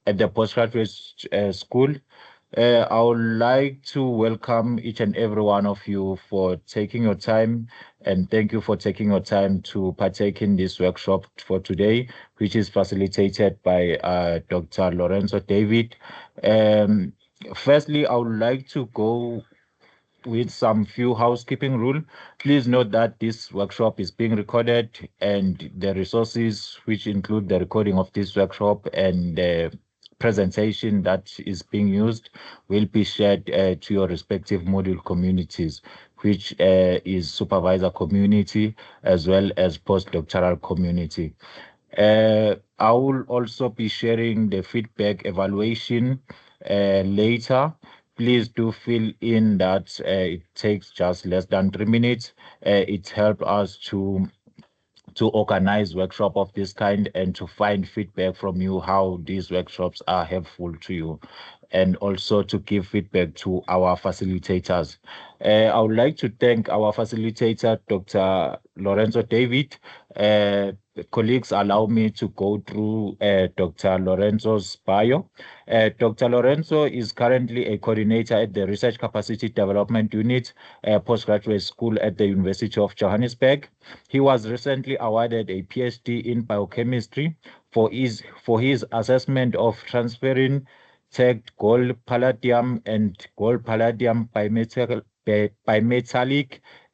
at the postgraduate school. I would like to welcome each and every one of you for taking your time, and thank you for taking your time to partake in this workshop for today, which is facilitated by Dr. Lorenzo David. Um, Firstly, I would like to go with some few housekeeping rule. Please note that this workshop is being recorded, and the resources, which include the recording of this workshop and the presentation that is being used, will be shared to your respective module communities, which is supervisor community as well as postdoctoral community. I will also be sharing the feedback evaluation later. Please do fill in that it takes just less than 3 minutes. It helps us to organize workshop of this kind and to find feedback from you how these workshops are helpful to you, and also to give feedback to our facilitators. I would like to thank our facilitator, Dr. Lorenzo David. Colleagues, allow me to go through Dr. Lorenzo's bio. Dr. Lorenzo is currently a coordinator at the Research Capacity Development Unit, postgraduate school at the University of Johannesburg. He was recently awarded a PhD in biochemistry for his assessment of transferrin tagged gold palladium and gold palladium bimetallic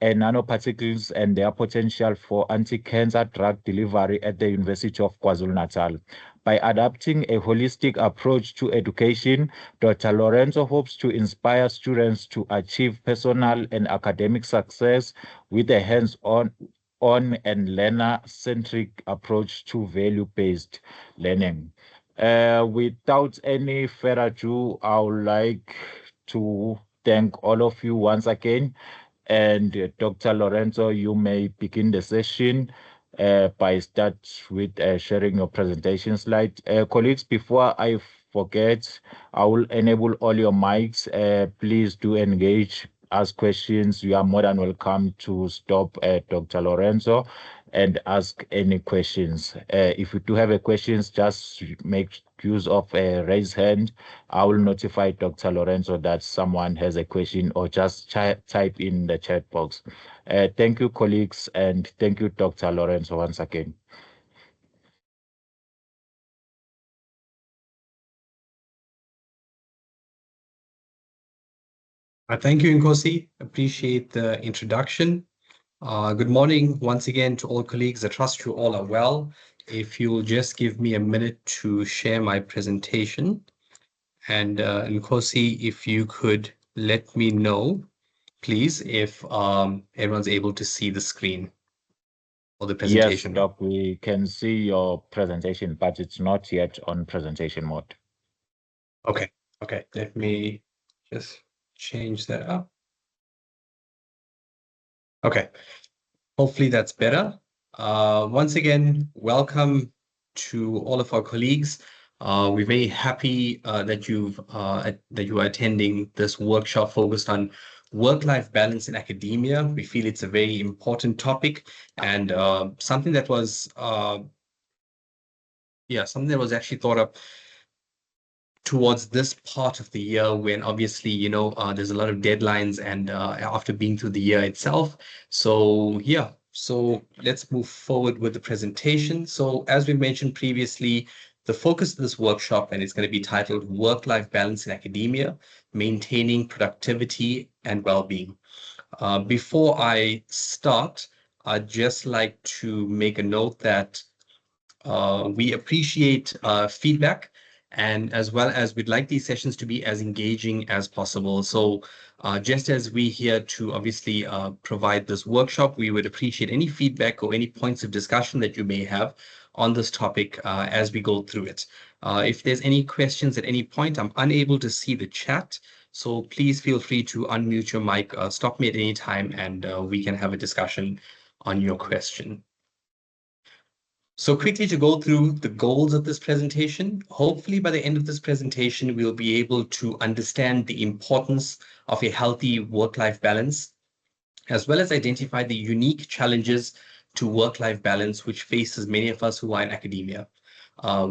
nanoparticles and their potential for anti-cancer drug delivery at the University of KwaZulu-Natal. By adapting a holistic approach to education, Dr. Lorenzo hopes to inspire students to achieve personal and academic success with a hands-on and learner-centric approach to value-based learning. Without any further ado, I would like to thank all of you once again. And Dr. Lorenzo, you may begin the session by start with sharing your presentation slide. Colleagues, before I forget, I will enable all your mics. Please do engage, ask questions. You are more than welcome to stop Dr. Lorenzo and ask any questions. If you do have a questions, just make use of a raise hand. I will notify Dr. Lorenzo that someone has a question, or just type in the chat box. Thank you, colleagues, and thank you, Dr. Lorenzo, once again. Thank you, Nkosi. Appreciate the introduction. Good morning once again to all colleagues. I trust you all are well. If you'll just give me a minute to share my presentation. And Nkosi, if you could let me know, please, if everyone's able to see the screen or the Yes, presentation. Doc, we can see your presentation, but it's not yet on presentation mode. Okay, let me just change that up. Okay, hopefully that's better. Once again, welcome to all of our colleagues. We're very happy that you are attending this workshop focused on work-life balance in academia. We feel it's a very important topic, and something that was actually thought of towards this part of the year, when obviously there's a lot of deadlines, and after being through the year itself. So let's move forward with the presentation. So as we mentioned previously, the focus of this workshop, and it's going to be titled Work-Life Balance in Academia, Maintaining Productivity and Well-Being. Before I start, I'd just like to make a note that we appreciate feedback, and as well as we'd like these sessions to be as engaging as possible. So just as we here to obviously provide this workshop, we would appreciate any feedback or any points of discussion that you may have on this topic as we go through it. If there's any questions at any point, I'm unable to see the chat, so please feel free to unmute your mic, stop me at any time, and we can have a discussion on your question. So quickly to go through the goals of this presentation. Hopefully by the end of this presentation, we'll be able to understand the importance of a healthy work-life balance, as well as identify the unique challenges to work-life balance which faces many of us who are in academia.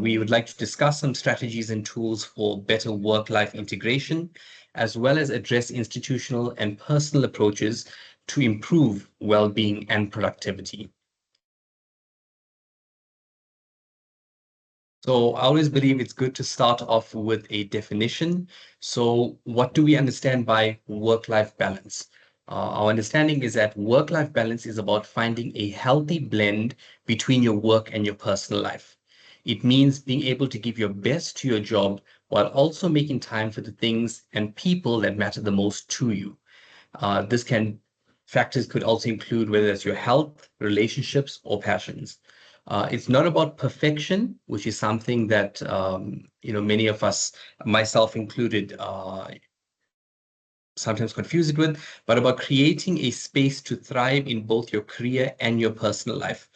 We would like to discuss some strategies and tools for better work-life integration, as well as address institutional and personal approaches to improve well-being and productivity. So I always believe it's good to start off with a definition. So what do we understand by work-life balance? Our understanding is that work-life balance is about finding a healthy blend between your work and your personal life. It means being able to give your best to your job while also making time for the things and people that matter the most to you. This can factors could also include whether it's your health, relationships, or passions. It's not about perfection, which is something that many of us, myself included, sometimes confuse it with, but about creating a space to thrive in both your career and your personal life.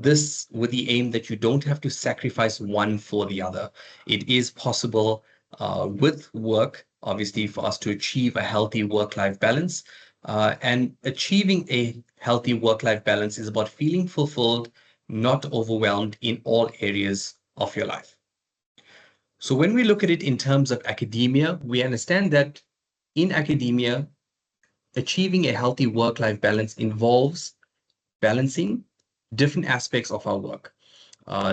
This with the aim that you don't have to sacrifice one for the other. It is possible with work, obviously, for us to achieve a healthy work-life balance. And achieving a healthy work-life balance is about feeling fulfilled, not overwhelmed in all areas of your life. So when we look at it in terms of academia, we understand that in academia, achieving a healthy work-life balance involves balancing different aspects of our work.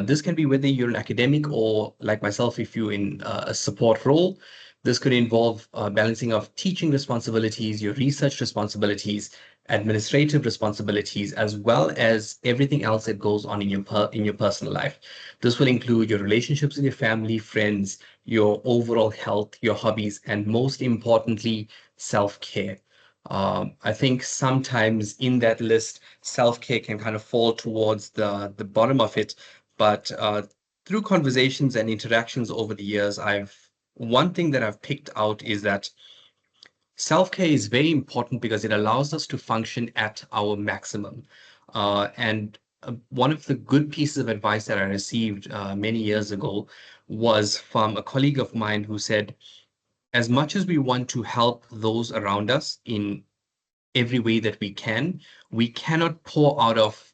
This can be whether you're an academic or, like myself, if you're in a support role. This could involve balancing of teaching responsibilities, your research responsibilities, administrative responsibilities, as well as everything else that goes on in your personal life. This will include your relationships with your family, friends, your overall health, your hobbies, and most importantly, self-care. I think sometimes in that list, self-care can kind of fall towards the bottom of it. But through conversations and interactions over the years, one thing that I've picked out is that self-care is very important because it allows us to function at our maximum. And one of the good pieces of advice that I received many years ago was from a colleague of mine who said, as much as we want to help those around us in every way that we cannot pour out of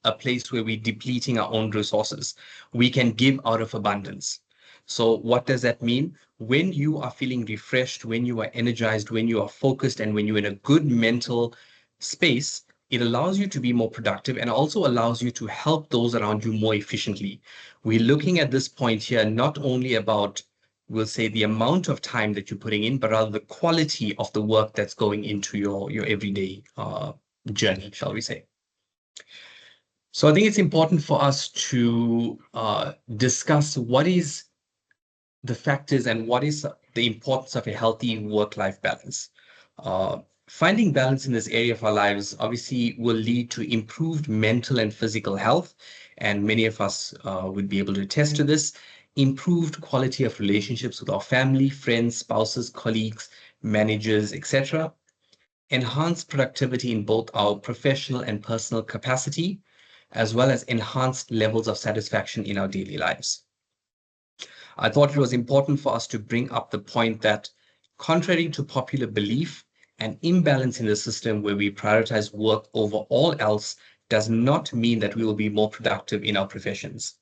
a place where we're depleting our own resources. We can give out of abundance. So what does that mean? When you are feeling refreshed, when you are energized, when you are focused, and when you're in a good mental space, it allows you to be more productive and also allows you to help those around you more efficiently. We're looking at this point here not only about, we'll say, the amount of time that you're putting in, but rather the quality of the work that's going into your everyday journey, shall we say. So I think it's important for us to discuss what is the factors and what is the importance of a healthy work-life balance. Finding balance in this area of our lives obviously will lead to improved mental and physical health, and many of us would be able to attest to this. Improved quality of relationships with our family, friends, spouses, colleagues, managers, etc. Enhanced productivity in both our professional and personal capacity, as well as enhanced levels of satisfaction in our daily lives. I thought it was important for us to bring up the point that, contrary to popular belief, an imbalance in the system where we prioritize work over all else does not mean that we will be more productive in our professions.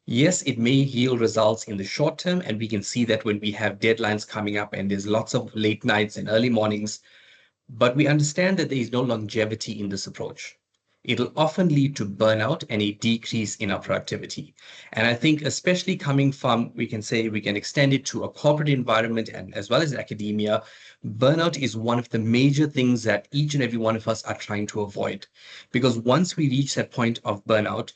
Yes, it may yield results in the short term, and we can see that when we have deadlines coming up and there's lots of late nights and early mornings, but we understand that there is no longevity in this approach. It'll often lead to burnout and a decrease in our productivity. And I think especially coming from, we can extend it to a corporate environment and as well as academia, burnout is one of the major things that each and every one of us are trying to avoid. Because once we reach that point of burnout,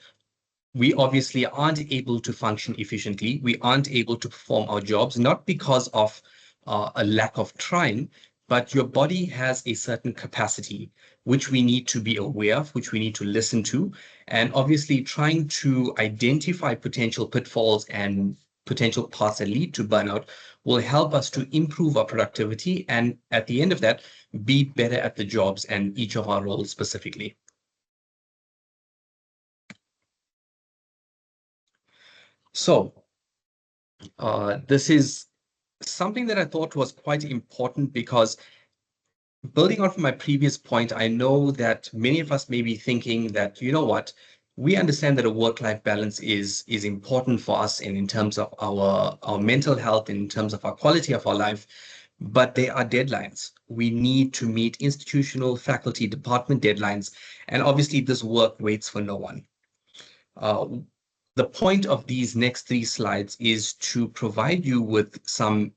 we obviously aren't able to function efficiently. We aren't able to perform our jobs, not because of a lack of trying, but your body has a certain capacity which we need to be aware of, which we need to listen to. And obviously trying to identify potential pitfalls and potential paths that lead to burnout will help us to improve our productivity and at the end of that, be better at the jobs and each of our roles specifically. So this is something that I thought was quite important because, building on from my previous point, I know that many of us may be thinking that, you know what, we understand that a work-life balance is important for us in terms of our mental health, in terms of our quality of our life, but there are deadlines. We need to meet institutional, faculty, department deadlines, and obviously this work waits for no one. Uh, the point of these next three slides is to provide you with some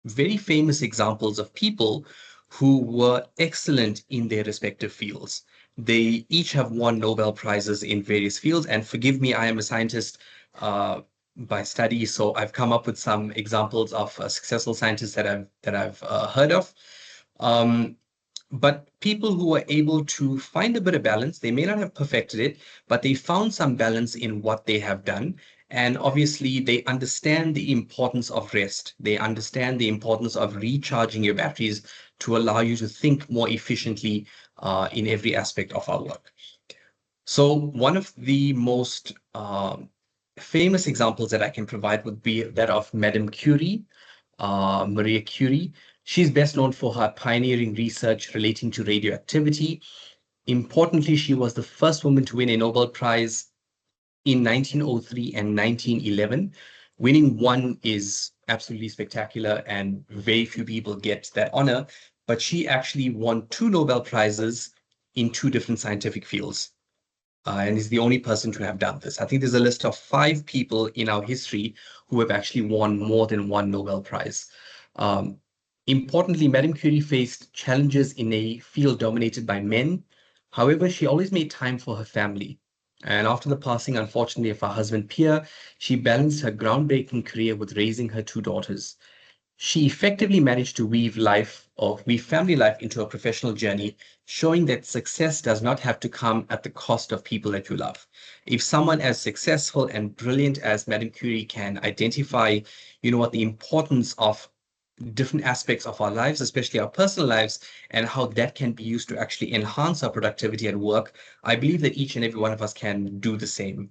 very famous examples of people who were excellent in their respective fields. They each have won Nobel Prizes in various fields. And forgive me, I am a scientist by study, so I've come up with some examples of successful scientists that I've heard of. Um, but people who are able to find a bit of balance, they may not have perfected it, but they found some balance in what they have done. And obviously, they understand the importance of rest. They understand the importance of recharging your batteries to allow you to think more efficiently in every aspect of our work. So one of the most famous examples that I can provide would be that of Madame Curie, Maria Curie. She's best known for her pioneering research relating to radioactivity. Importantly, she was the first woman to win a Nobel Prize in 1903 and 1911. Winning one is absolutely spectacular, and very few people get that honor. But she actually won two Nobel Prizes in two different scientific fields. And is the only person to have done this. I think there's a list of 5 people in our history who have actually won more than one Nobel Prize. Um, Importantly, Madame Curie faced challenges in a field dominated by men. However, she always made time for her family. And after the passing, unfortunately, of her husband Pierre, she balanced her groundbreaking career with raising her 2 daughters. She effectively managed to weave family life into a professional journey, showing that success does not have to come at the cost of people that you love. If someone as successful and brilliant as Madame Curie can identify, what the importance of different aspects of our lives, especially our personal lives, and how that can be used to actually enhance our productivity at work, I believe that each and every one of us can do the same.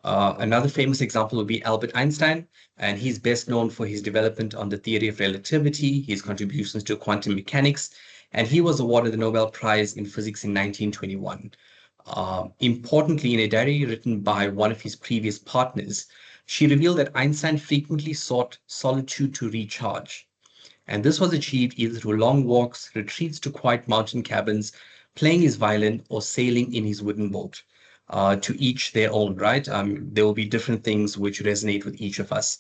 Another famous example would be Albert Einstein, and he's best known for his development on the theory of relativity, his contributions to quantum mechanics, and he was awarded the Nobel Prize in Physics in 1921. Importantly, in a diary written by one of his previous partners, she revealed that Einstein frequently sought solitude to recharge. And this was achieved either through long walks, retreats to quiet mountain cabins, playing his violin, or sailing in his wooden boat. To each their own, right? There will be different things which resonate with each of us.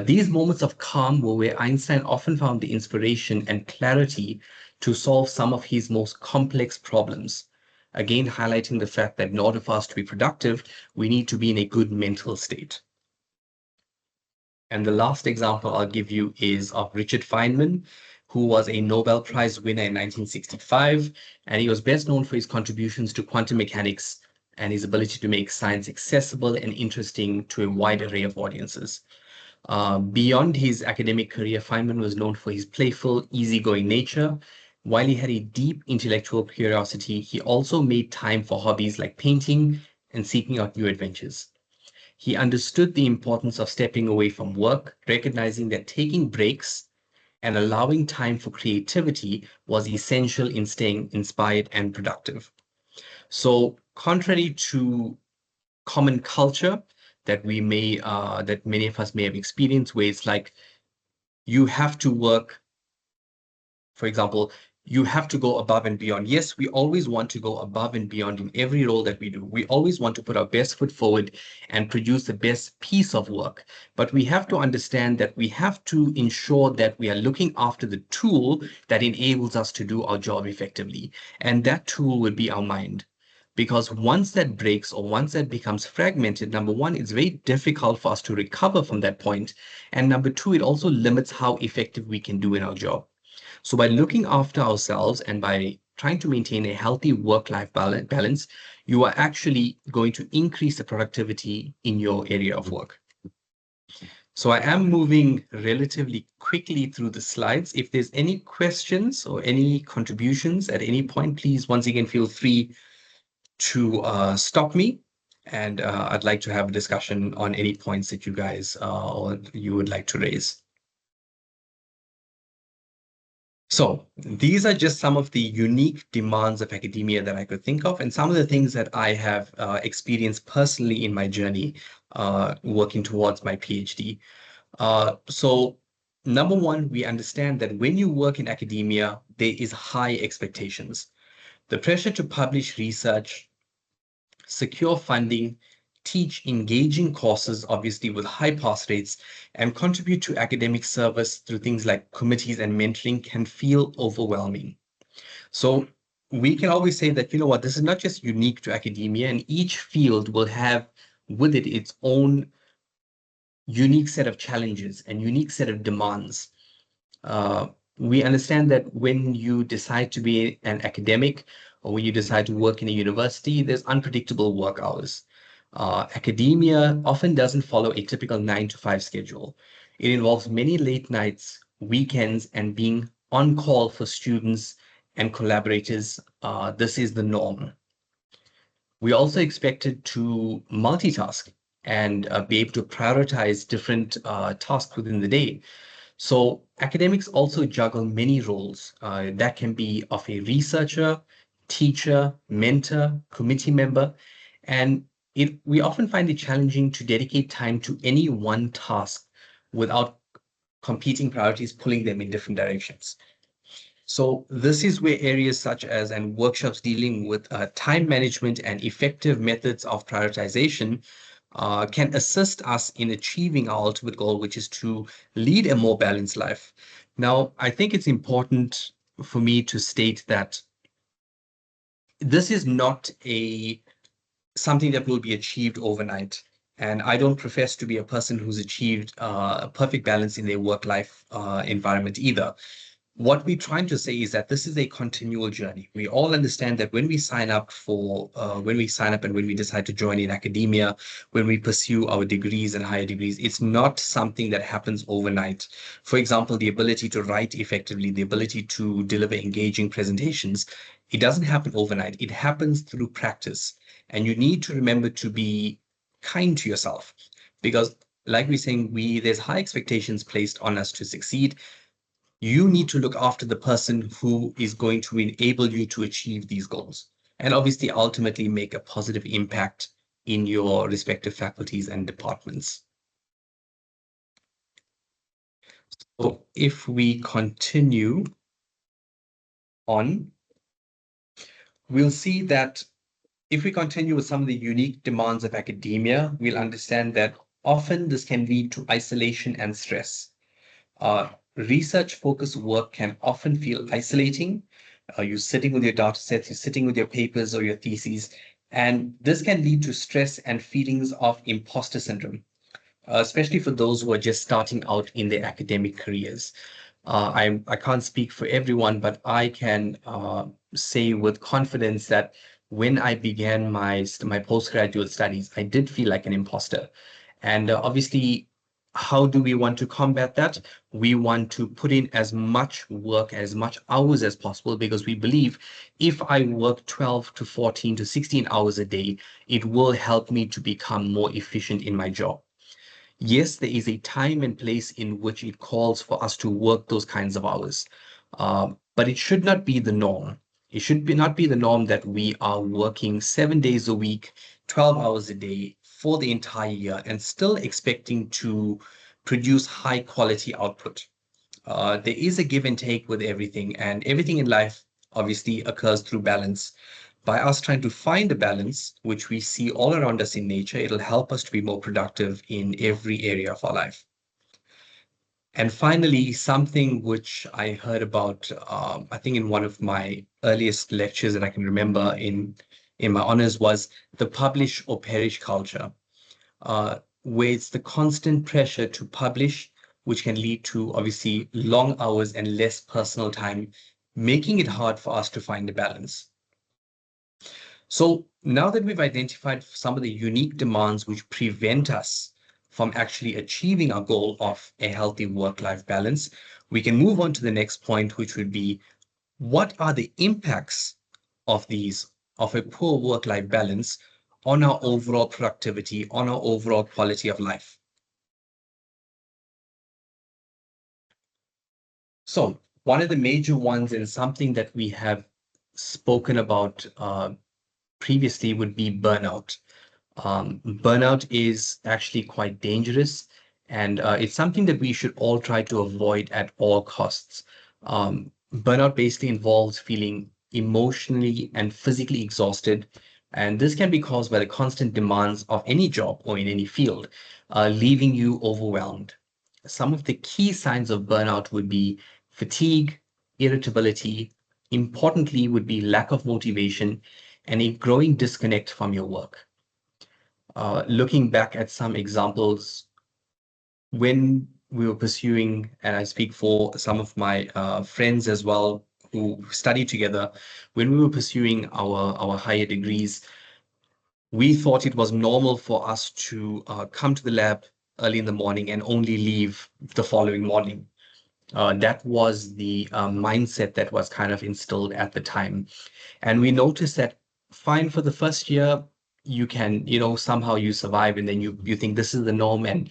These moments of calm were where Einstein often found the inspiration and clarity to solve some of his most complex problems. Again, highlighting the fact that in order for us to be productive, we need to be in a good mental state. And the last example I'll give you is of Richard Feynman, who was a Nobel Prize winner in 1965, and he was best known for his contributions to quantum mechanics and his ability to make science accessible and interesting to a wide array of audiences. Beyond his academic career, Feynman was known for his playful, easygoing nature. While he had a deep intellectual curiosity, he also made time for hobbies like painting and seeking out new adventures. He understood the importance of stepping away from work, recognizing that taking breaks and allowing time for creativity was essential in staying inspired and productive. So, contrary to common culture that that many of us may have experienced, where it's like you have to work, for example, you have to go above and beyond. Yes, we always want to go above and beyond in every role that we do. We always want to put our best foot forward and produce the best piece of work. But we have to understand that we have to ensure that we are looking after the tool that enables us to do our job effectively. And that tool would be our mind. Because once that breaks or once that becomes fragmented, number one, it's very difficult for us to recover from that point. And number two, it also limits how effective we can do in our job. So by looking after ourselves and by trying to maintain a healthy work-life balance, you are actually going to increase the productivity in your area of work. So I am moving relatively quickly through the slides. If there's any questions or any contributions at any point, please once again feel free to stop me. And I'd like to have a discussion on any points that you guys or you would like to raise. So these are just some of the unique demands of academia that I could think of, and some of the things that I have experienced personally in my journey working towards my PhD. So number one, we understand that when you work in academia, there is high expectations. The pressure to publish research, secure funding, teach engaging courses, obviously with high pass rates, and contribute to academic service through things like committees and mentoring can feel overwhelming. So we can always say that, you know what, this is not just unique to academia, and each field will have with it its own unique set of challenges and unique set of demands. Uh, we understand that when you decide to be an academic or when you decide to work in a university, there's unpredictable work hours. Academia often doesn't follow a typical 9 to 5 schedule. It involves many late nights, weekends, and being on call for students and collaborators. This is the norm. We also expected to multitask and be able to prioritize different tasks within the day. So academics also juggle many roles. That can be of a researcher, teacher, mentor, committee member, and we often find it challenging to dedicate time to any one task without competing priorities pulling them in different directions. So this is where areas such as and workshops dealing with time management and effective methods of prioritization can assist us in achieving our ultimate goal, which is to lead a more balanced life. Now, I think it's important for me to state that this is not a something that will be achieved overnight. And I don't profess to be a person who's achieved a perfect balance in their work-life environment either. What we're trying to say is that this is a continual journey. We all understand that when we sign up and when we decide to join in academia, when we pursue our degrees and higher degrees, it's not something that happens overnight. For example, the ability to write effectively, the ability to deliver engaging presentations, it doesn't happen overnight. It happens through practice. And you need to remember to be kind to yourself because like we're saying, there's high expectations placed on us to succeed. You need to look after the person who is going to enable you to achieve these goals and obviously ultimately make a positive impact in your respective faculties and departments. So if we continue on, we'll see that if we continue with some of the unique demands of academia, we'll understand that often this can lead to isolation and stress. Research-focused work can often feel isolating. You're sitting with your data sets, you're sitting with your papers or your theses, and this can lead to stress and feelings of imposter syndrome, especially for those who are just starting out in their academic careers. I can't speak for everyone, but I can say with confidence that when I began my postgraduate studies, I did feel like an imposter. And obviously, how do we want to combat that? We want to put in as much work, as much hours as possible, because we believe if I work 12 to 14 to 16 hours a day, it will help me to become more efficient in my job. Yes, there is a time and place in which it calls for us to work those kinds of hours, but it should not be the norm. It should not be the norm that we are working 7 days a week, 12 hours a day for the entire year and still expecting to produce high quality output. There is a give and take with everything, and everything in life obviously occurs through balance. By us trying to find a balance, which we see all around us in nature, it'll help us to be more productive in every area of our life. And finally, something which I heard about, I think in one of my earliest lectures that I can remember in my honors was the publish or perish culture, where it's the constant pressure to publish, which can lead to obviously long hours and less personal time, making it hard for us to find a balance. So now that we've identified some of the unique demands which prevent us from actually achieving our goal of a healthy work-life balance, we can move on to the next point, which would be what are the impacts of a poor work-life balance on our overall productivity, on our overall quality of life. So One of the major ones, and something that we have spoken about previously, would be burnout. Burnout is actually quite dangerous, and it's something that we should all try to avoid at all costs. Burnout basically involves feeling emotionally and physically exhausted, and this can be caused by the constant demands of any job or in any field, leaving you overwhelmed. Some of the key signs of burnout would be fatigue, irritability, importantly, would be lack of motivation, and a growing disconnect from your work. Looking back at some examples, when we were pursuing, and I speak for some of my friends as well who study together, when we were pursuing our higher degrees, we thought it was normal for us to come to the lab early in the morning and only leave the following morning. That was the mindset that was kind of instilled at the time. And we noticed that fine for the first year, you can, somehow you survive, and then you think this is the norm. And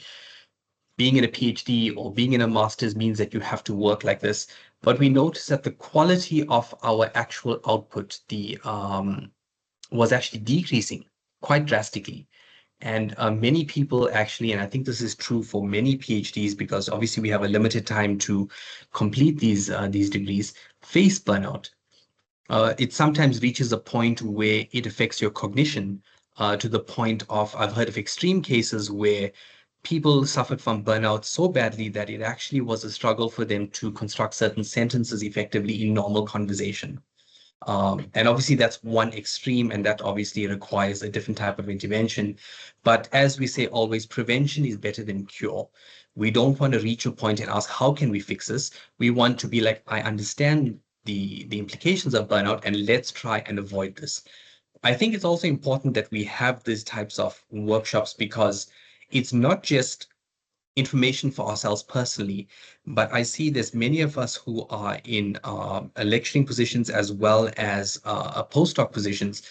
being in a PhD or being in a master's means that you have to work like this. But we noticed that the quality of our actual output, the was actually decreasing quite drastically. And many people actually, and I think this is true for many PhDs, because obviously we have a limited time to complete these degrees, face burnout. It sometimes reaches a point where it affects your cognition, to the point of, I've heard of extreme cases where people suffered from burnout so badly that it actually was a struggle for them to construct certain sentences effectively in normal conversation. And obviously that's one extreme, and that obviously requires a different type of intervention. But as we say always, prevention is better than cure. We don't want to reach a point and ask, how can we fix this? We want to be like, I understand the implications of burnout, and let's try and avoid this. I think it's also important that we have these types of workshops, because it's not just information for ourselves personally, but I see there's many of us who are in lecturing positions as well as postdoc positions,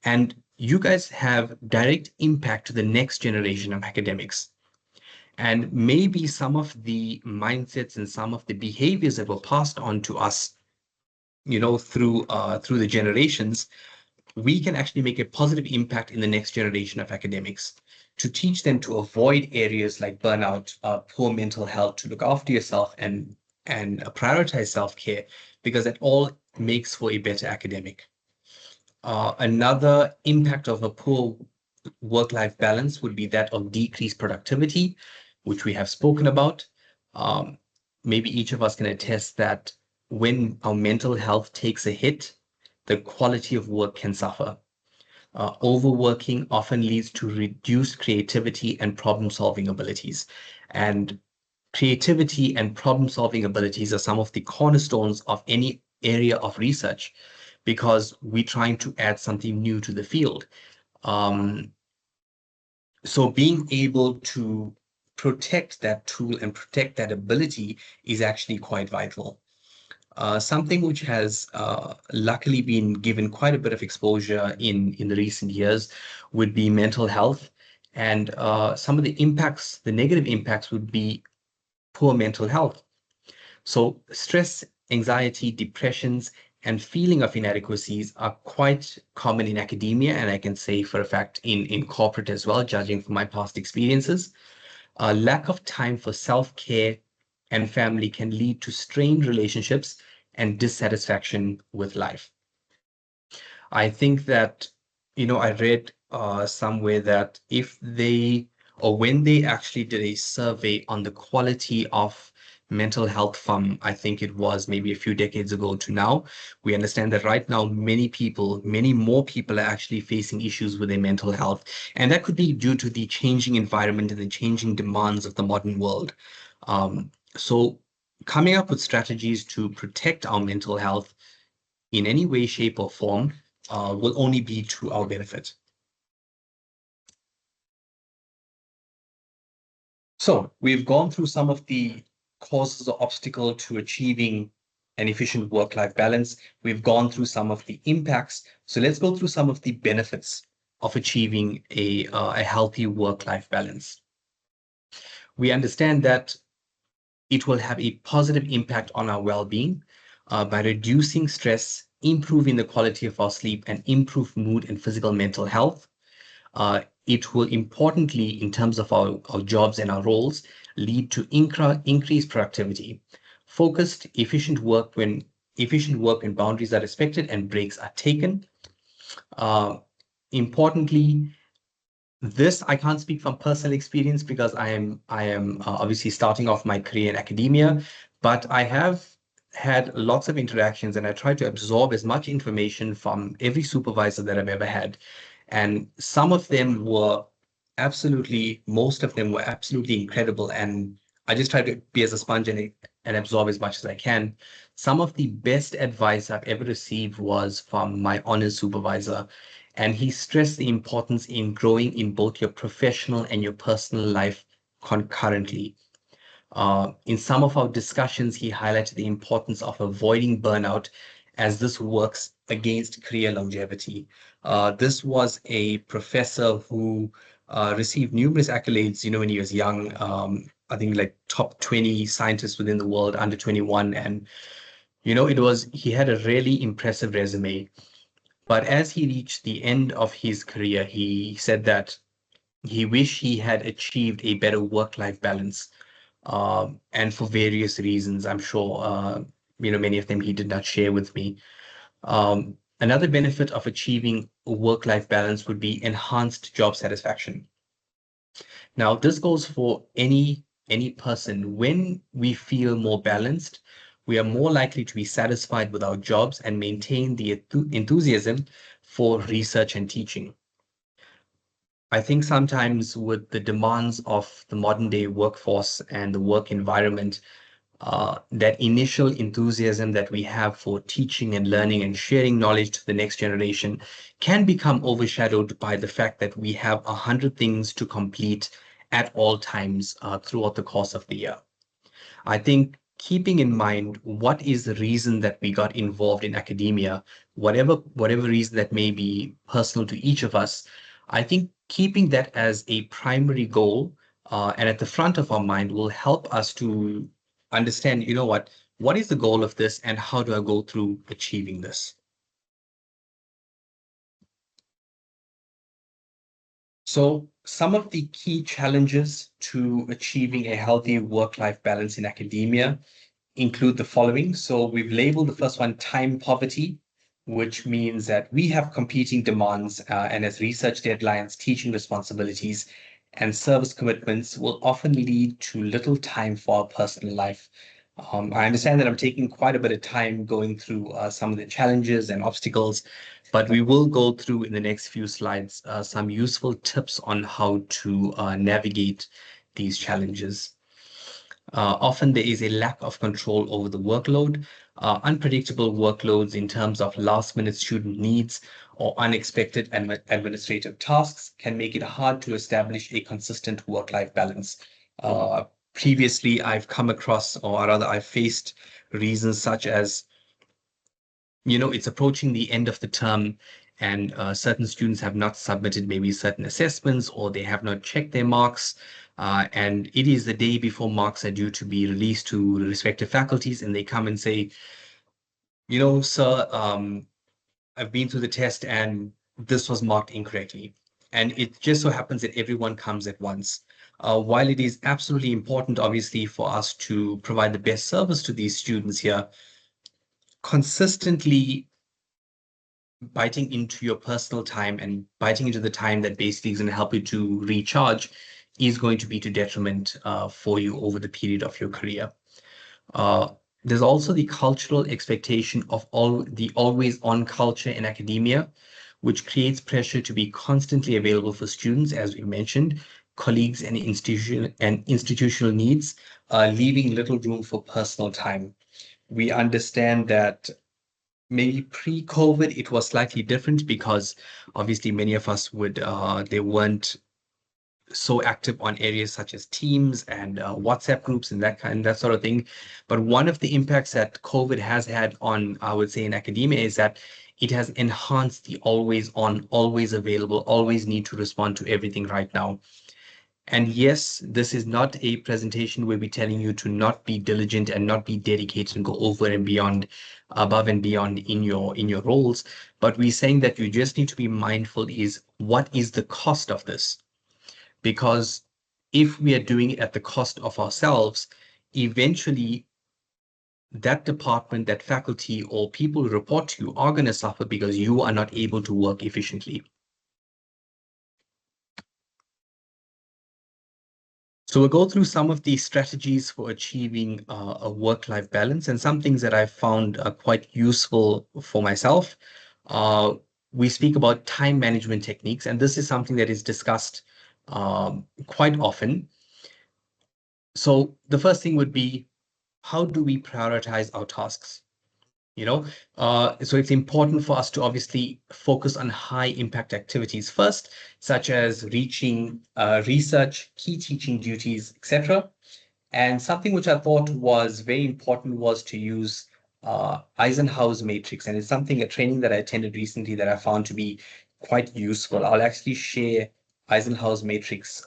and you guys have direct impact to the next generation of academics. And maybe some of the mindsets and some of the behaviors that were passed on to us, through the generations, we can actually make a positive impact in the next generation of academics, to teach them to avoid areas like burnout, poor mental health, to look after yourself and prioritize self-care, because that all makes for a better academic. Another impact of a poor work-life balance would be that of decreased productivity, which we have spoken about. Um, Maybe each of us can attest that when our mental health takes a hit, the quality of work can suffer. Overworking often leads to reduced creativity and problem-solving abilities. And creativity and problem-solving abilities are some of the cornerstones of any area of research, because we're trying to add something new to the field. So being able to protect that tool and protect that ability is actually quite vital. Something which has luckily been given quite a bit of exposure in the recent years would be mental health. And some of the impacts, the negative impacts, would be poor mental health. So stress, anxiety, depressions, and feeling of inadequacies are quite common in academia, and I can say for a fact in corporate as well, judging from my past experiences. A lack of time for self-care and family can lead to strained relationships and dissatisfaction with life. I think that, I read somewhere that if they, or when they actually did a survey on the quality of mental health from, I think it was maybe a few decades ago to now, we understand that right now many more people are actually facing issues with their mental health. And that could be due to the changing environment and the changing demands of the modern world. So coming up with strategies to protect our mental health in any way, shape, or form will only be to our benefit. So we've gone through some of the causes or obstacle to achieving an efficient work-life balance. We've gone through some of the impacts. So let's go through some of the benefits of achieving a healthy work-life balance. We understand that it will have a positive impact on our well-being. by reducing stress, improving the quality of our sleep, and improve mood and physical mental health. It will importantly, in terms of our jobs and our roles, lead to increased productivity, focused, efficient work when boundaries are respected and breaks are taken. Importantly, this I can't speak from personal experience because I am obviously starting off my career in academia, but I have had lots of interactions and I try to absorb as much information from every supervisor that I've ever had. And some of them were most of them were absolutely incredible. And I just try to be as a sponge and absorb as much as I can. Some of the best advice I've ever received was from my honors supervisor. And he stressed the importance in growing in both your professional and your personal life concurrently. In some of our discussions, he highlighted the importance of avoiding burnout as this works against career longevity. This was a professor who received numerous accolades, when he was young. I think like top 20 scientists within the world, under 21. And, he had a really impressive resume. But as he reached the end of his career, he said that he wished he had achieved a better work-life balance. And for various reasons, I'm sure, many of them he did not share with me. Another benefit of achieving a work-life balance would be enhanced job satisfaction. Now, this goes for any person. When we feel more balanced, we are more likely to be satisfied with our jobs and maintain the enthusiasm for research and teaching. I think sometimes with the demands of the modern day workforce and the work environment, that initial enthusiasm that we have for teaching and learning and sharing knowledge to the next generation can become overshadowed by the fact that we have 100 things to complete at all times throughout the course of the year. I think keeping in mind what is the reason that we got involved in academia, whatever reason that may be personal to each of us, I think keeping that as a primary goal and at the front of our mind will help us to understand, what is the goal of this and how do I go through achieving this? So some of the key challenges to achieving a healthy work-life balance in academia include the following. So we've labeled the first one time poverty, which means that we have competing demands, and as research deadlines, teaching responsibilities, and service commitments will often lead to little time for our personal life. I understand that I'm taking quite a bit of time going through some of the challenges and obstacles, but we will go through in the next few slides some useful tips on how to navigate these challenges. Often there is a lack of control over the workload, unpredictable workloads in terms of last-minute student needs or unexpected administrative tasks can make it hard to establish a consistent work-life balance. Previously, I've come across, or rather, I've faced reasons such as, it's approaching the end of the term and certain students have not submitted maybe certain assessments or they have not checked their marks. And it is the day before marks are due to be released to respective faculties, and they come and say, sir, I've been through the test and this was marked incorrectly. And it just so happens that everyone comes at once. While it is absolutely important, obviously, for us to provide the best service to these students here, consistently biting into your personal time and biting into the time that basically is going to help you to recharge is going to be to detriment for you over the period of your career. There's also the cultural expectation of the always on culture in academia, which creates pressure to be constantly available for students, as we mentioned, colleagues and institutional needs, leaving little room for personal time. We understand that maybe pre-COVID, it was slightly different because obviously many of us they weren't so active on areas such as Teams and WhatsApp groups and that sort of thing. But one of the impacts that COVID has had on, I would say, in academia is that it has enhanced the always on, always available, always need to respond to everything right now. And yes, this is not a presentation where we're telling you to not be diligent and not be dedicated and go over and beyond, above and beyond in your roles. But we're saying that you just need to be mindful is what is the cost of this? Because if we are doing it at the cost of ourselves, eventually that department, that faculty, or people who report to you are going to suffer because you are not able to work efficiently. So we'll go through some of the strategies for achieving a work-life balance and some things that I've found quite useful for myself. Uh, we speak about time management techniques, and this is something that is discussed quite often. So the first thing would be, how do we prioritize our tasks? So it's important for us to obviously focus on high impact activities first, such as reaching research, key teaching duties, etc. And something which I thought was very important was to use Eisenhower's matrix. And it's something, a training that I attended recently that I found to be quite useful. I'll actually share Eisenhower's matrix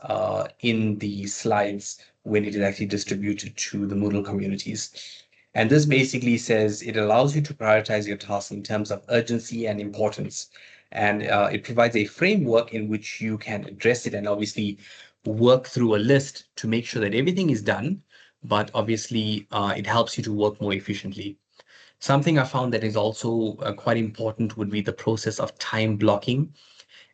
in the slides when it is actually distributed to the Moodle communities. And this basically says it allows you to prioritize your tasks in terms of urgency and importance. And it provides a framework in which you can address it and obviously work through a list to make sure that everything is done. But obviously, it helps you to work more efficiently. Something I found that is also quite important would be the process of time blocking.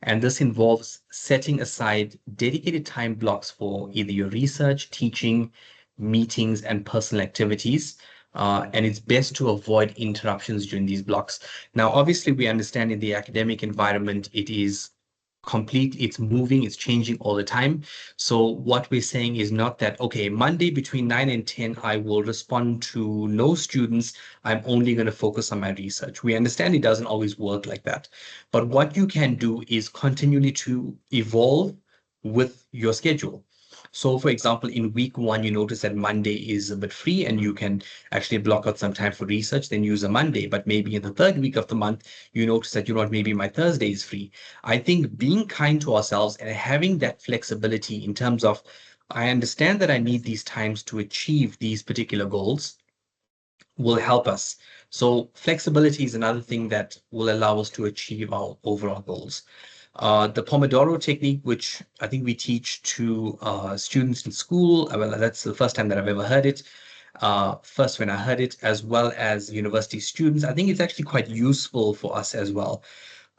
And this involves setting aside dedicated time blocks for either your research, teaching, meetings, and personal activities. And it's best to avoid interruptions during these blocks. Now, obviously, we understand in the academic environment, it is it's moving, it's changing all the time. So what we're saying is not that, okay, Monday between 9 and 10, I will respond to no students. I'm only going to focus on my research. We understand it doesn't always work like that. But what you can do is continually to evolve with your schedule. So, for example, in week one, you notice that Monday is a bit free and you can actually block out some time for research, then use a Monday. But maybe in the third week of the month, you notice that, maybe my Thursday is free. I think being kind to ourselves and having that flexibility in terms of, I understand that I need these times to achieve these particular goals will help us. So flexibility is another thing that will allow us to achieve our overall goals. The Pomodoro technique, which I think we teach to students in school, well, that's the first time that I've ever heard it. First when I heard it, as well as university students, I think it's actually quite useful for us as well.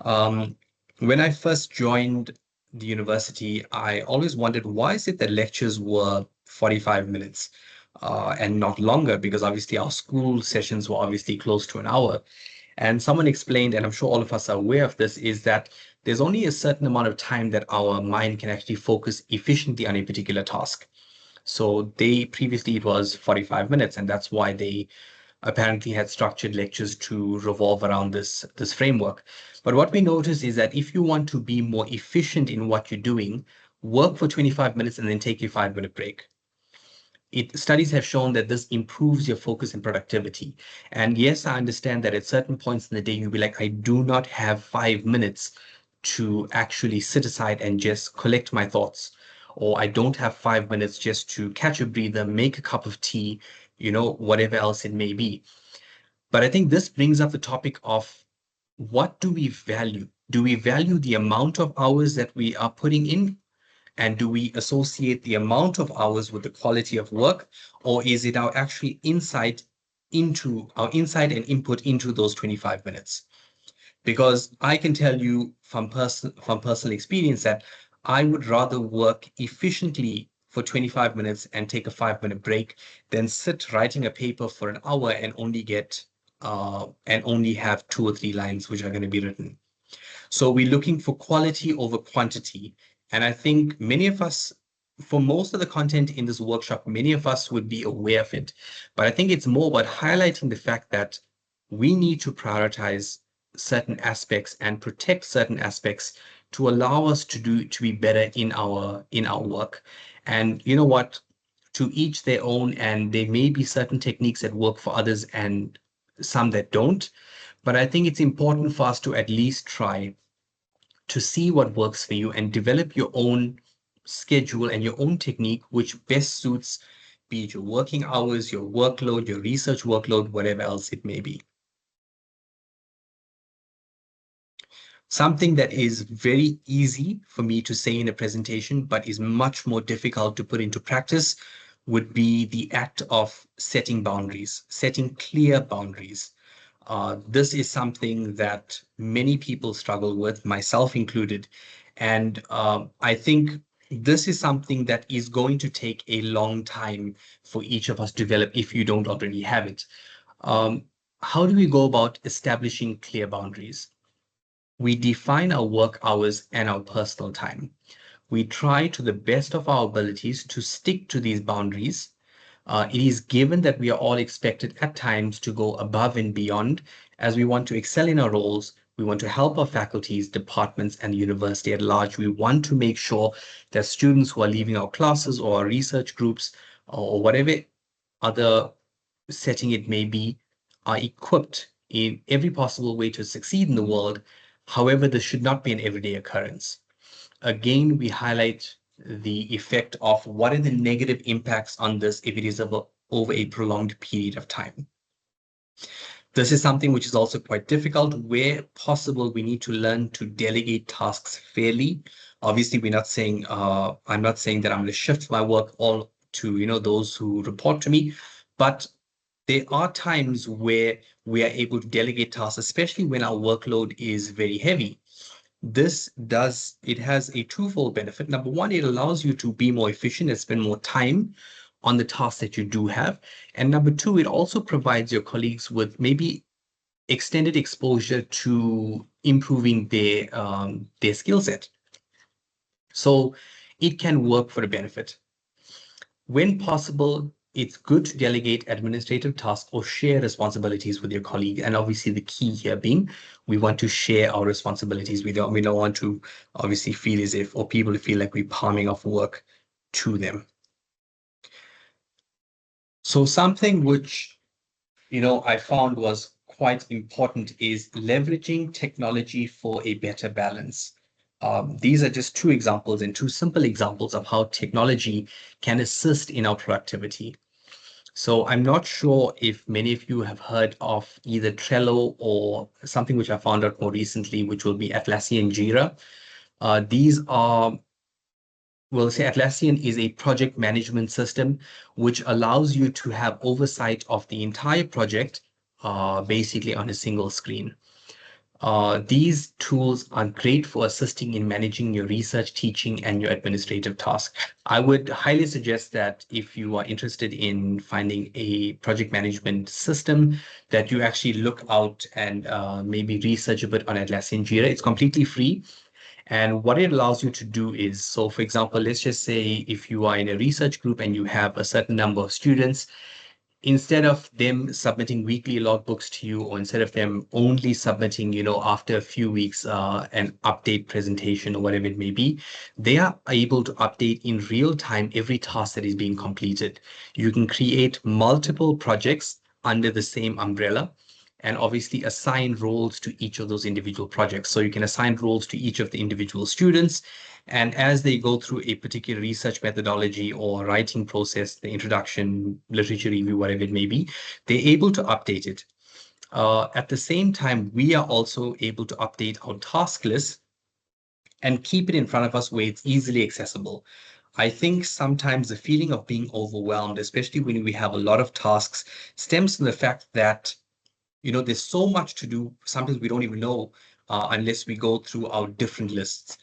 When I first joined the university, I always wondered, why is it that lectures were 45 minutes and not longer? Because obviously our school sessions were obviously close to an hour. And someone explained, and I'm sure all of us are aware of this, is that there's only a certain amount of time that our mind can actually focus efficiently on a particular task. So previously it was 45 minutes, and that's why they apparently had structured lectures to revolve around this framework. But what we notice is that if you want to be more efficient in what you're doing, work for 25 minutes and then take a 5-minute break. Studies have shown that this improves your focus and productivity. And yes, I understand that at certain points in the day, you'll be like, I do not have 5 minutes to actually sit aside and just collect my thoughts. Or I don't have 5 minutes just to catch a breather, make a cup of tea, whatever else it may be. But I think this brings up the topic of, what do we value? Do we value the amount of hours that we are putting in? And do we associate the amount of hours with the quality of work? Or is it our actual insight and input into those 25 minutes? Because I can tell you from personal experience that I would rather work efficiently for 25 minutes and take a 5-minute break than sit writing a paper for an hour and only have 2 or 3 lines which are going to be written. So we're looking for quality over quantity. And I think many of us, for most of the content in this workshop, many of us would be aware of it. But I think it's more about highlighting the fact that we need to prioritize certain aspects and protect certain aspects to allow us to be better in our work. And you know what? To each their own, and there may be certain techniques that work for others and some that don't. But I think it's important for us to at least try to see what works for you and develop your own schedule and your own technique which best suits, be it your working hours, your workload, your research workload, whatever else it may be. Something that is very easy for me to say in a presentation, but is much more difficult to put into practice, would be the act of setting boundaries, setting clear boundaries. This is something that many people struggle with, myself included. And I think this is something that is going to take a long time for each of us to develop if you don't already have it. How do we go about establishing clear boundaries? We define our work hours and our personal time. We try to the best of our abilities to stick to these boundaries. It is given that we are all expected at times to go above and beyond as we want to excel in our roles. We want to help our faculties, departments, and the university at large. We want to make sure that students who are leaving our classes or our research groups or whatever other setting it may be are equipped in every possible way to succeed in the world. However, this should not be an everyday occurrence. Again, we highlight the effect of what are the negative impacts on this if it is over a prolonged period of time. This is something which is also quite difficult. Where possible, we need to learn to delegate tasks fairly. Obviously, we're not saying I'm not saying that I'm going to shift my work all to those who report to me, but there are times where we are able to delegate tasks, especially when our workload is very heavy. It has a twofold benefit. Number one, it allows you to be more efficient and spend more time on the tasks that you do have. And number two, it also provides your colleagues with maybe extended exposure to improving their skill set. So it can work for a benefit. When possible, it's good to delegate administrative tasks or share responsibilities with your colleague. And obviously the key here being, we want to share our responsibilities. We don't want to obviously feel as if, or people to feel like we're palming off work to them. So something which, I found was quite important is leveraging technology for a better balance. These are just two examples and two simple examples of how technology can assist in our productivity. So I'm not sure if many of you have heard of either Trello or something which I found out more recently, which will be Atlassian Jira. These are, well, say Atlassian is a project management system which allows you to have oversight of the entire project basically on a single screen. These tools are great for assisting in managing your research, teaching, and your administrative tasks. I would highly suggest that if you are interested in finding a project management system, that you actually look out and maybe research a bit on Atlassian Jira. It's completely free. And what it allows you to do is, so for example, let's just say if you are in a research group and you have a certain number of students, instead of them submitting weekly logbooks to you, or instead of them only submitting, after a few weeks, an update presentation or whatever it may be, they are able to update in real time every task that is being completed. You can create multiple projects under the same umbrella and obviously assign roles to each of those individual projects. So you can assign roles to each of the individual students. And as they go through a particular research methodology or writing process, the introduction, literature review, whatever it may be, they're able to update it. At the same time, we are also able to update our task list and keep it in front of us where it's easily accessible. I think sometimes the feeling of being overwhelmed, especially when we have a lot of tasks, stems from the fact that there's so much to do. Sometimes we don't even know unless we go through our different lists.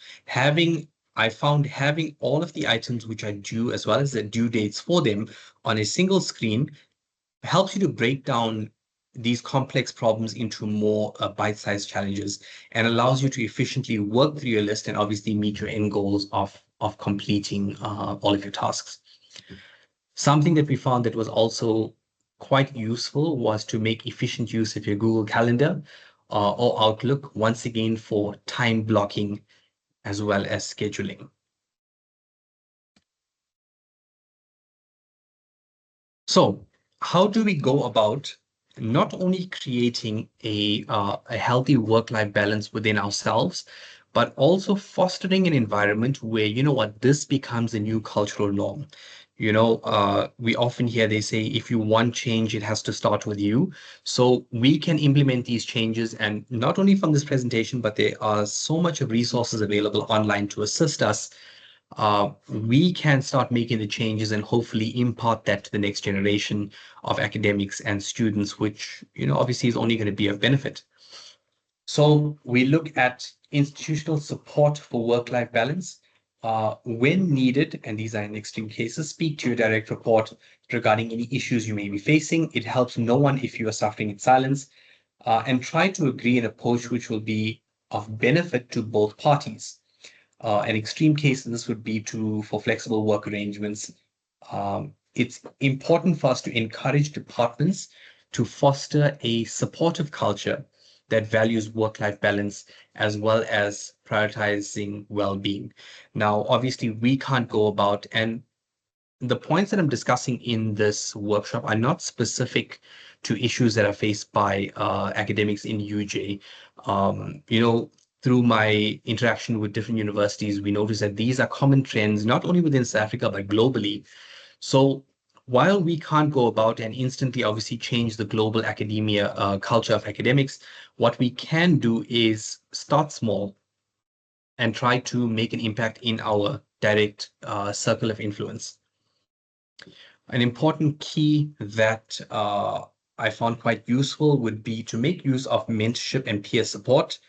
I found having all of the items which are due as well as the due dates for them on a single screen helps you to break down these complex problems into more bite-sized challenges and allows you to efficiently work through your list and obviously meet your end goals of completing all of your tasks. Something that we found that was also quite useful was to make efficient use of your Google Calendar or Outlook, once again, for time blocking as well as scheduling. So how do we go about not only creating a healthy work-life balance within ourselves, but also fostering an environment where, you know what, this becomes a new cultural norm. We often hear they say, if you want change, it has to start with you. So we can implement these changes, and not only from this presentation, but there are so much of resources available online to assist us. We can start making the changes and hopefully impart that to the next generation of academics and students, which, obviously is only going to be of benefit. So we look at institutional support for work-life balance. When needed, and these are in extreme cases, speak to your direct report regarding any issues you may be facing. It helps no one if you are suffering in silence, and try to agree an approach which will be of benefit to both parties. An extreme case in this would be for flexible work arrangements. It's important for us to encourage departments to foster a supportive culture that values work-life balance as well as prioritizing well-being. Now, obviously, we can't go about, and the points that I'm discussing in this workshop are not specific to issues that are faced by academics in UJ. Through my interaction with different universities, we notice that these are common trends, not only within South Africa, but globally. So while we can't go about and instantly obviously change the global academia culture of academics, what we can do is start small and try to make an impact in our direct circle of influence. An important key that I found quite useful would be to make use of mentorship and peer support.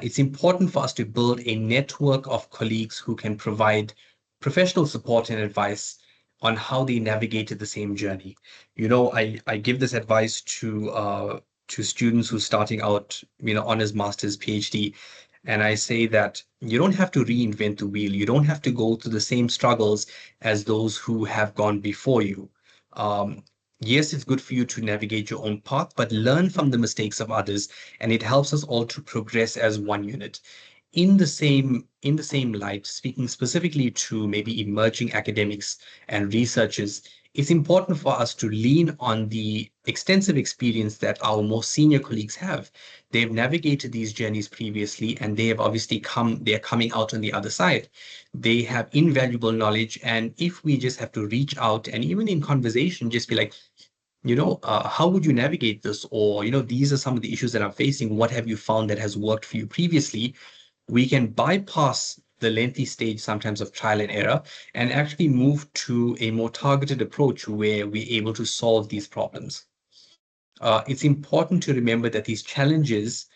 It's important for us to build a network of colleagues who can provide professional support and advice on how they navigated the same journey. I give this advice to students who are starting out, honors, masters, PhD, and I say that you don't have to reinvent the wheel. You don't have to go through the same struggles as those who have gone before you. Yes, it's good for you to navigate your own path, but learn from the mistakes of others, and it helps us all to progress as one unit. In the same light, speaking specifically to maybe emerging academics and researchers, it's important for us to lean on the extensive experience that our more senior colleagues have. They've navigated these journeys previously, and they have obviously they're coming out on the other side. They have invaluable knowledge, and if we just have to reach out and even in conversation, just be like, how would you navigate this? Or, these are some of the issues that I'm facing. What have you found that has worked for you previously? We can bypass the lengthy stage sometimes of trial and error and actually move to a more targeted approach where we're able to solve these problems. It's important to remember that these challenges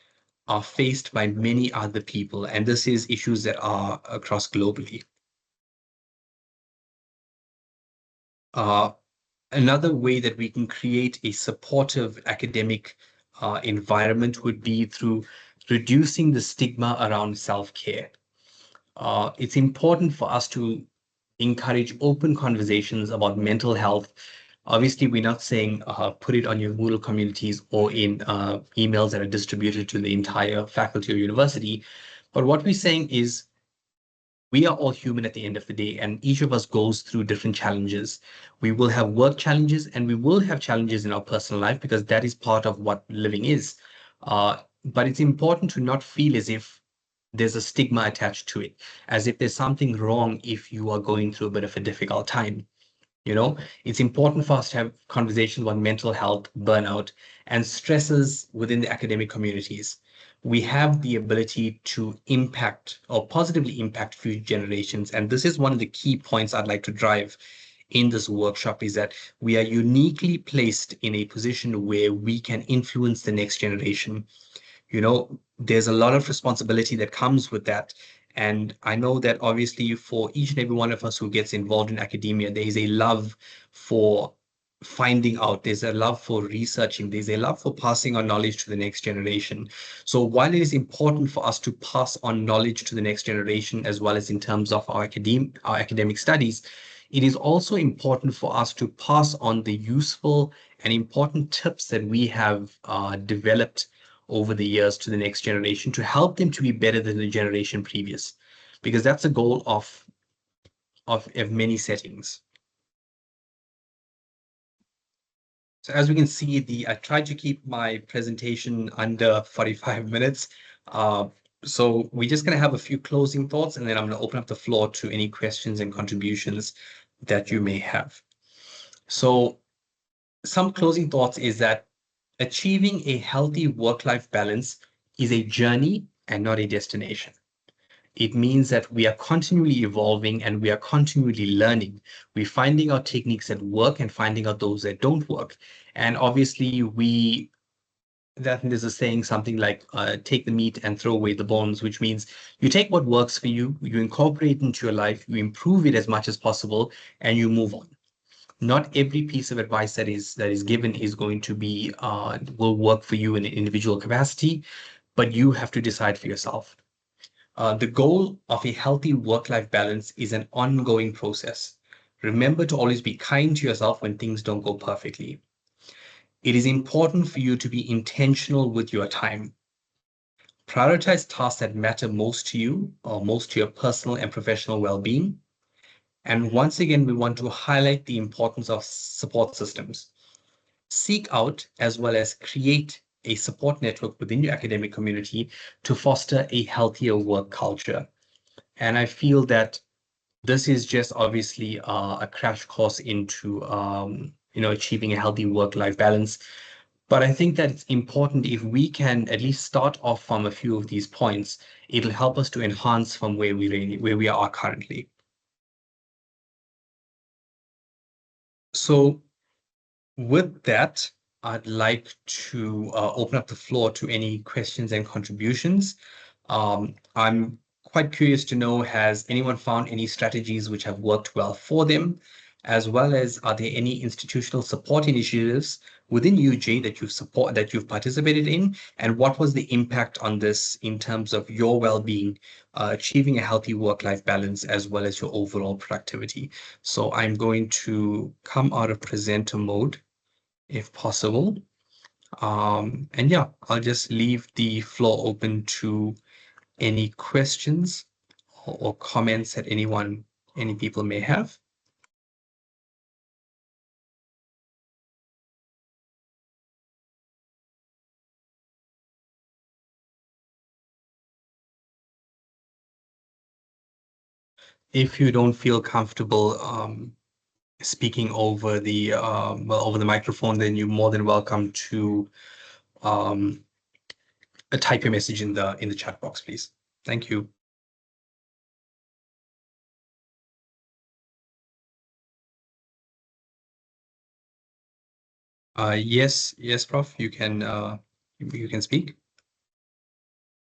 are faced by many other people, and this is issues that are across globally. Another way that we can create a supportive academic environment would be through reducing the stigma around self-care. It's important for us to encourage open conversations about mental health. Obviously, we're not saying put it on your Moodle communities or in emails that are distributed to the entire faculty or university. But what we're saying is we are all human at the end of the day, and each of us goes through different challenges. We will have work challenges and we will have challenges in our personal life because that is part of what living is. But it's important to not feel as if there's a stigma attached to it, as if there's something wrong if you are going through a bit of a difficult time. It's important for us to have conversations about mental health, burnout, and stresses within the academic communities. We have the ability to impact or positively impact future generations. And this is one of the key points I'd like to drive in this workshop, is that we are uniquely placed in a position where we can influence the next generation. There's a lot of responsibility that comes with that. And I know that obviously for each and every one of us who gets involved in academia, there is a love for finding out, there's a love for researching, there's a love for passing on knowledge to the next generation. So while it is important for us to pass on knowledge to the next generation, as well as in terms of our academic studies, it is also important for us to pass on the useful and important tips that we have developed over the years to the next generation to help them to be better than the generation previous, because that's a goal of many settings. So as we can see, I tried to keep my presentation under 45 minutes. So we're just going to have a few closing thoughts, and then I'm going to open up the floor to any questions and contributions that you may have. So some closing thoughts is that achieving a healthy work-life balance is a journey and not a destination. It means that we are continually evolving and we are continually learning. We're finding out techniques that work and finding out those that don't work. And obviously, there's a saying something like take the meat and throw away the bones, which means you take what works for you, you incorporate it into your life, you improve it as much as possible, and you move on. Not every piece of advice that is given is going to be will work for you in an individual capacity, but you have to decide for yourself. The goal of a healthy work-life balance is an ongoing process. Remember to always be kind to yourself when things don't go perfectly. It is important for you to be intentional with your time. Prioritize tasks that matter most to you or most to your personal and professional well-being. And once again, we want to highlight the importance of support systems. Seek out as well as create a support network within your academic community to foster a healthier work culture. And I feel that this is just obviously a crash course into achieving a healthy work-life balance. But I think that it's important if we can at least start off from a few of these points, it'll help us to enhance from where we are currently. So with that, I'd like to open up the floor to any questions and contributions. I'm quite curious to know, has anyone found any strategies which have worked well for them, as well as are there any institutional support initiatives within UJ that you've participated in, and what was the impact on this in terms of your well-being, achieving a healthy work-life balance, as well as your overall productivity? So I'm going to come out of presenter mode if possible. And yeah, I'll just leave the floor open to any questions or comments that any people may have. If you don't feel comfortable speaking over the microphone, then you're more than welcome to type your message in the chat box, please. Thank you. Yes, Prof, you can speak.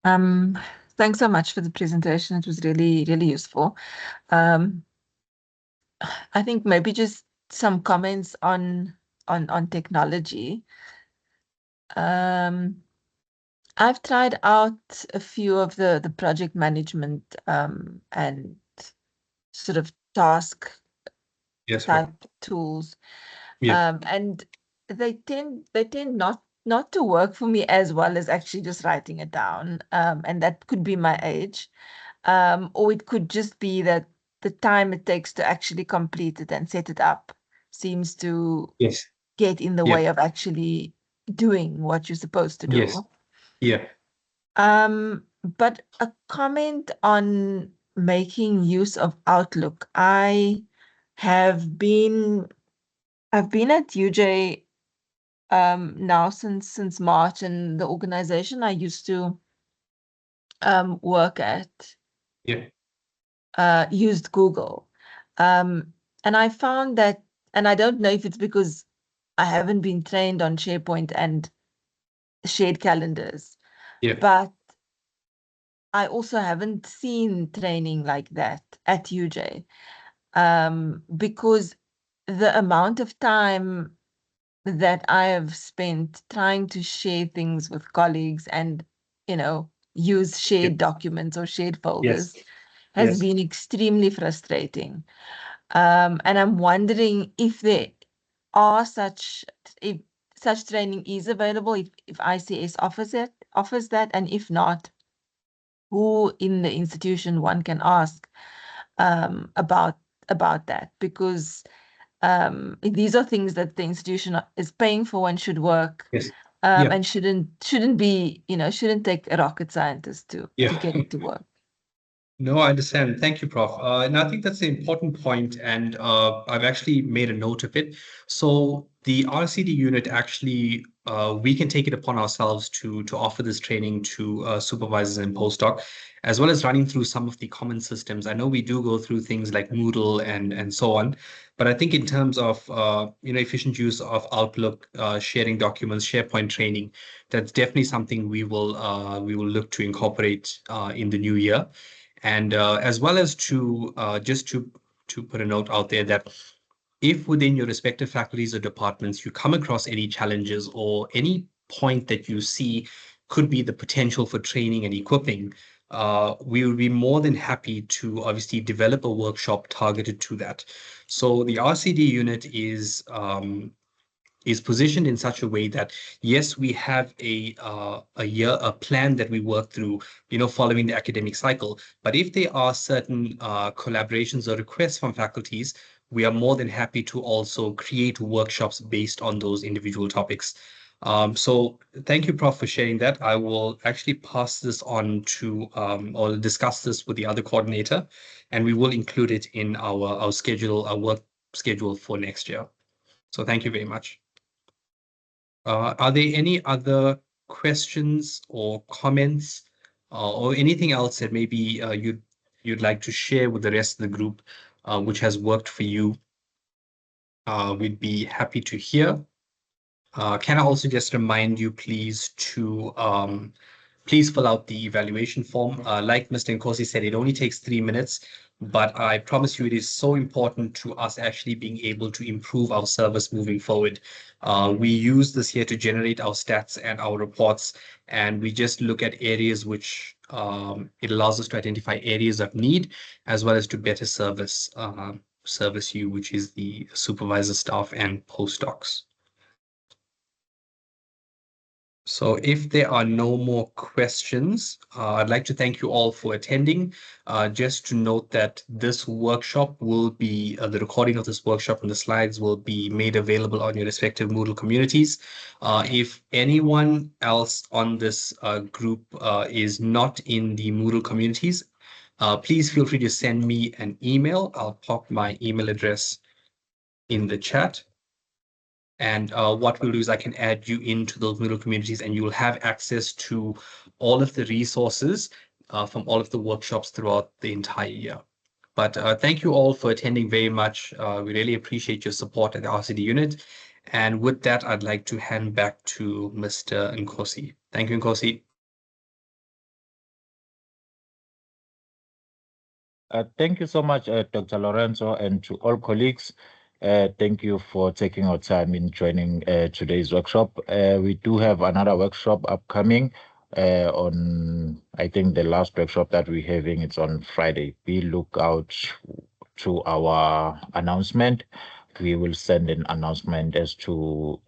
Thanks so much for the presentation. It was really, really useful. I think maybe just some comments on technology. I've tried out a few of the project management and sort of task type tools. And they tend not to work for me as well as actually just writing it down. And that could be my age. Or it could just be that the time it takes to actually complete it and set it up seems to get in the way of actually doing what you're supposed to do. But a comment on making use of Outlook. I've been at UJ now since March, and the organization I used to work at used Google. And I found that, and I don't know if it's because I haven't been trained on SharePoint and shared calendars, but I also haven't seen training like that at UJ, because the amount of time that I have spent trying to share things with colleagues and, use shared documents or shared folders has been extremely frustrating. And I'm wondering if there are if such training is available, if ICS offers that, and if not, who in the institution one can ask about that, because these are things that the institution is paying for and should work and shouldn't be, shouldn't take a rocket scientist to get it to work. No, I understand. Thank you, Prof. And I think that's an important point, and I've actually made a note of it. So the RCD unit actually, we can take it upon ourselves to offer this training to supervisors and postdoc, as well as running through some of the common systems. I know we do go through things like Moodle and so on, but I think in terms of efficient use of Outlook, sharing documents, SharePoint training, that's definitely something we will look to incorporate in the new year. And as well as to just to put a note out there that if within your respective faculties or departments you come across any challenges or any point that you see could be the potential for training and equipping, we will be more than happy to obviously develop a workshop targeted to that. So the RCD unit is positioned in such a way that, yes, we have a plan that we work through, following the academic cycle. But if there are certain collaborations or requests from faculties, we are more than happy to also create workshops based on those individual topics. So thank you, Prof, for sharing that. I will actually pass this on to or discuss this with the other coordinator, and we will include it in our work schedule for next year. So thank you very much. Are there any other questions or comments or anything else that maybe you'd like to share with the rest of the group, which has worked for you? We'd be happy to hear. Can I also just remind you, please, to please fill out the evaluation form. Like Mr. Nkosi said, it only takes 3 minutes, but I promise you it is so important to us actually being able to improve our service moving forward. We use this here to generate our stats and our reports, and we just look at areas which it allows us to identify areas of need, as well as to better service you, which is the supervisor staff and postdocs. So if there are no more questions, I'd like to thank you all for attending. Just to note that this workshop will be, the recording of this workshop and the slides will be made available on your respective Moodle communities. If anyone else on this group is not in the Moodle communities, please feel free to send me an email. I'll pop my email address in the chat. And what we'll do is I can add you into those Moodle communities, and you will have access to all of the resources from all of the workshops throughout the entire year. But thank you all for attending very much. We really appreciate your support at the RCD unit. And with that, I'd like to hand back to Mr. Nkosi. Thank you, Nkosi. Thank you so much, Dr. Lorenzo, and to all colleagues. Thank you for taking our time in joining today's workshop. We do have another workshop upcoming on, I think the last workshop that we're having, it's on Friday. Be look out to our announcement. We will send an announcement as to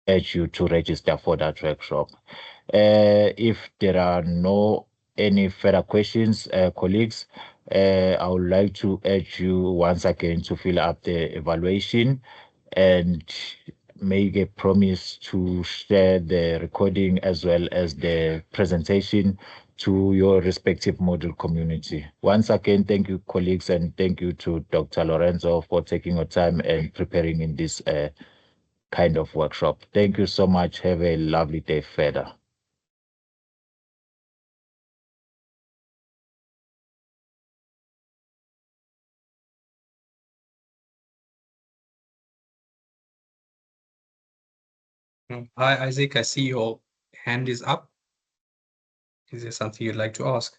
urge you to register for that workshop. If there are no any further questions, colleagues, I would like to urge you once again to fill up the evaluation and make a promise to share the recording as well as the presentation to your respective Moodle community. Once again, thank you, colleagues, and thank you to Dr. Lorenzo for taking your time and preparing in this kind of workshop. Thank you so much. Have a lovely day further. Hi, Isaac. I see your hand is up. Is there something you'd like to ask?